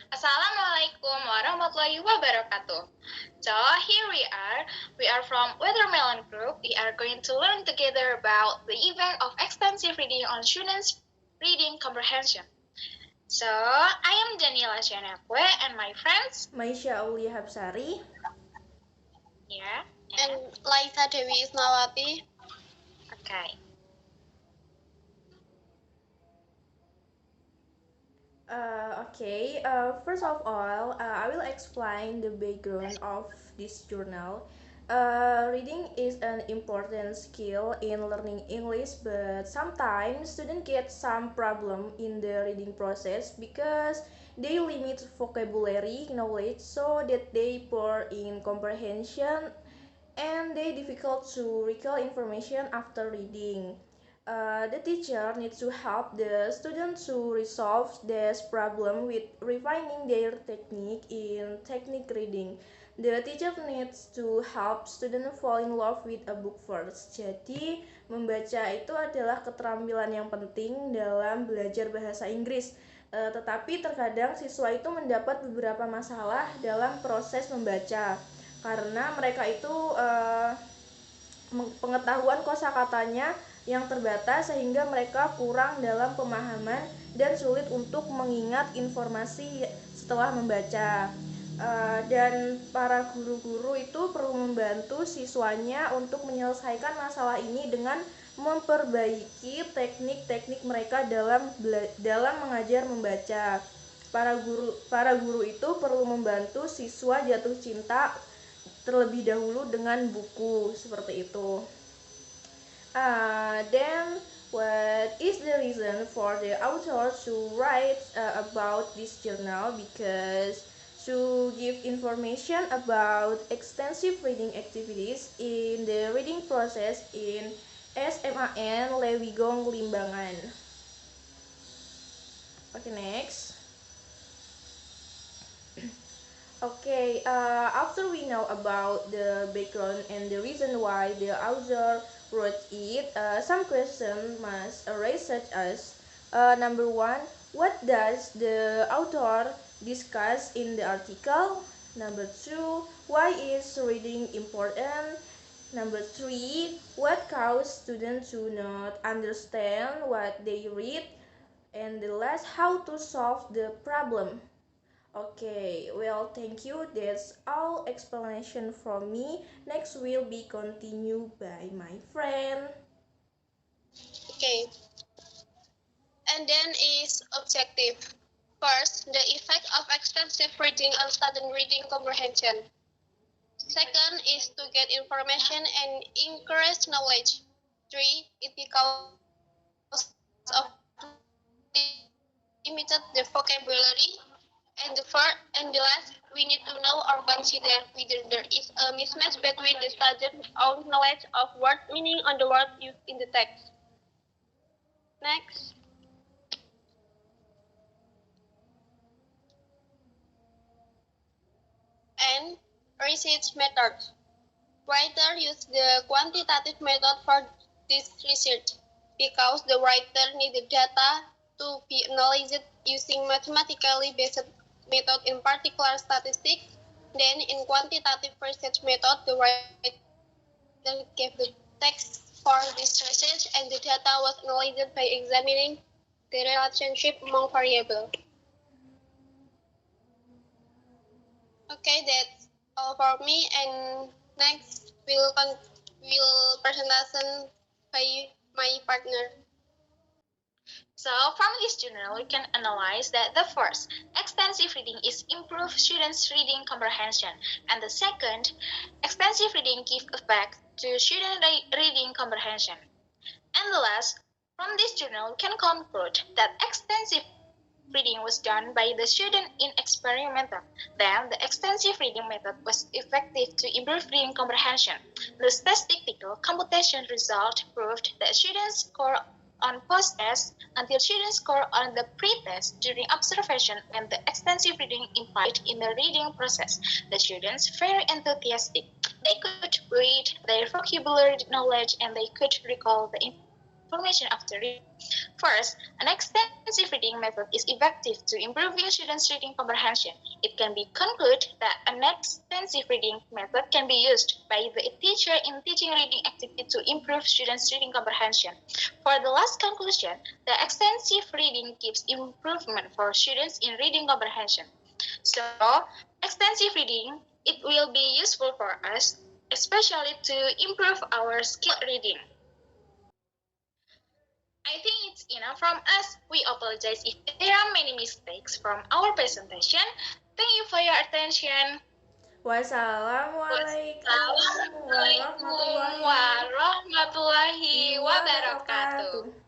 Assalamualaikum warahmatullahi wabarakatuh. So here we are from Watermelon Group. We are going to learn together about the effect of extensive reading on students' reading comprehension. So I am Daniela Shanakwe and my friends, Maisha Aulia Habsari. yeah, And Laisa Dewi Ismawati. okay. First of all, I will explain the background of this journal. Reading is an important skill in learning English, but sometimes students get some problem in the reading process because they limit vocabulary knowledge so that they poor in comprehension and they difficult to recall information after reading. The teacher needs to help the student to resolve this problem with refining their technique in technique reading. The teacher needs to help student fall in love with a book first. Jadi, membaca itu adalah keterampilan yang penting dalam belajar bahasa Inggris. Tetapi terkadang siswa itu mendapat beberapa masalah dalam proses membaca karena mereka itu pengetahuan kosakatanya yang terbatas sehingga mereka kurang dalam pemahaman dan sulit untuk mengingat informasi setelah membaca. Dan para guru-guru itu perlu membantu siswanya untuk menyelesaikan masalah ini dengan memperbaiki teknik-teknik mereka dalam mengajar membaca. Para guru itu perlu membantu siswa jatuh cinta terlebih dahulu dengan buku seperti itu. Then what is the reason for the author to write about this journal? Because to give information about extensive reading activities in the reading process in SMAN Lewigong Limbangan. Okay, next. After we know about the background and the reason why the author wrote it, some questions must arise such as, number one, what does the author discuss in the article? Number two, why is reading important? Number three, what causes students to not understand what they read? And the last, how to solve the problem. Okay, well, thank you. That's all explanation from me. Next will be continued by my friend. Okay. And then is objective. First, the effect of extensive reading on student reading comprehension. Second is to get information and increase knowledge. 3. It because of limited the vocabulary. And the last, we need to know or consider whether there is a mismatch between the student's own knowledge of word meaning on the word used in the text. Next. And research methods. Writer used the quantitative method for this research because the writer needed data to be analyzed using mathematically based method, in particular statistics. Then in quantitative research method, the writer gave the text for this research and the data was analyzed by examining the relationship among variables. Okay, that's all for me, and next will presentation by my partner. So from this journal, we can analyze that the first, extensive reading is improve students' reading comprehension, and the second, extensive reading give effect to student reading comprehension. And the last, from this journal, we can conclude that extensive reading was done by the student in experimental. Then the extensive reading method was effective to improve reading comprehension. The statistical computation result proved that students score on post-test until students score on the pre-test during observation and the extensive reading implied in the reading process. The students very enthusiastic. They could read their vocabulary knowledge and they could recall the information after reading. First, an extensive reading method is effective to improving students' reading comprehension. It can be concluded that an extensive reading method can be used by the teacher in teaching reading activity to improve students' reading comprehension. For the last conclusion, the extensive reading gives improvement for students in reading comprehension. So, extensive reading, it will be useful for us, especially to improve our skill reading. I think it's enough from us. We apologize if there are many mistakes from our presentation. Thank you for your attention. Wassalamualaikum Wassalamualaikum warahmatullahi wabarakatuh.